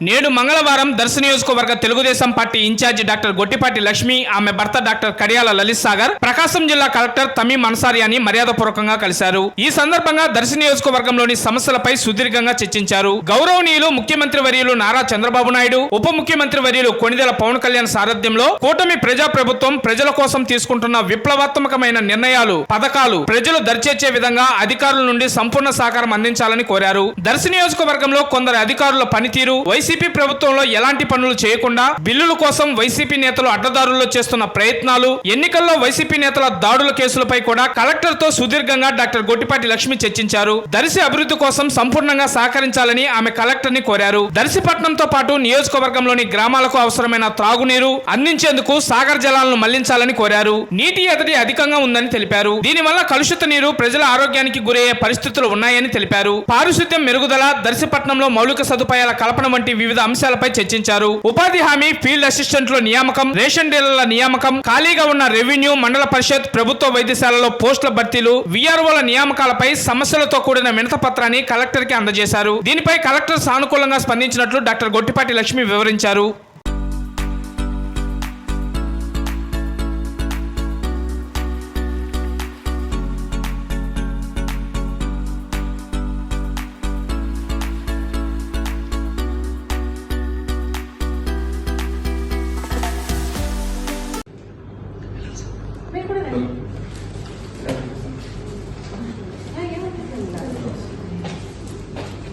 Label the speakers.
Speaker 1: నేడు మంగళవారం దర్శి నియోజకవర్గ Telugu Desam party in charge doctor Gottipati Lakshmi, ఆమె భర్త డాక్టర్ కడియాల లలిత్ సాగర్ ప్రకాశం జిల్లా కలెక్టర్ తమీం అన్సారియాని మర్యాదపూర్వకంగా కలిశారు. ఈ సందర్భంగా దర్శి నియోజకవర్గంలోని సమస్యలపై సుదీర్ఘంగా చర్చించారు. గౌరవనీయులు ముఖ్యమంత్రి వర్యులు నారా చంద్రబాబు నాయుడు, ఉప ముఖ్యమంత్రి వర్యులు కొణిదెల పవన్ కళ్యాణ్ సారథ్యంలో కూటమి ప్రజా ప్రభుత్వం ప్రజల కోసం తీసుకుంటున్న విప్లవాత్మకమైన నిర్ణయాలు, పథకాలు ప్రజలు దర్చేర్చే విధంగా అధికారుల నుండి సంపూర్ణ సహకారం అందించాలని కోరారు. దర్శి నియోజకవర్గంలో కొందరు అధికారుల పనితీరు, వైసీపీ ప్రభుత్వంలో ఎలాంటి పనులు చేయకుండా బిల్లుల కోసం వైసీపీ నేతలు అడ్డదారుల్లో చేస్తున్న ప్రయత్నాలు, ఎన్నికల్లో వైసీపీ నేతల దాడుల కేసులపై కూడా కలెక్టర్ తో సుదీర్ఘంగా డాక్టర్ గొట్టిపాటి లక్ష్మి చర్చించారు. దర్శి అభివృద్ధి కోసం సంపూర్ణంగా సహకరించాలని ఆమె కలెక్టర్ ని కోరారు. దర్శిపట్నంతో పాటు నియోజకవర్గంలోని గ్రామాలకు అవసరమైన త్రాగునీరు అందించేందుకు సాగర్ జలాలను మళ్లించాలని కోరారు. నీటి ఎద్దడి అధికంగా ఉందని తెలిపారు. దీనివల్ల కలుషిత నీరు ప్రజల ఆరోగ్యానికి గురయ్యే పరిస్థితులు ఉన్నాయని తెలిపారు. పారిశుద్ధ్యం మెరుగుదల, దర్శిపట్నంలో మౌలిక సదుపాయాల కల్పన వంటి వివిధ అంశాలపై చర్చించారు. ఉపాధి హామీ, ఫీల్డ్ అసిస్టెంట్ల నియామకం, రేషన్ డీలర్ల నియామకం, ఖాళీగా ఉన్న రెవెన్యూ, మండల పరిషత్, ప్రభుత్వ వైద్యశాలలో పోస్టుల భర్తీలు, వీఆర్ఓల నియామకాలపై సమస్యలతో కూడిన వినతి పత్రాన్ని కలెక్టర్ కి అందజేశారు. దీనిపై కలెక్టర్ సానుకూలంగా స్పందించినట్లు డాక్టర్ గొట్టిపాటి లక్ష్మి వివరించారు.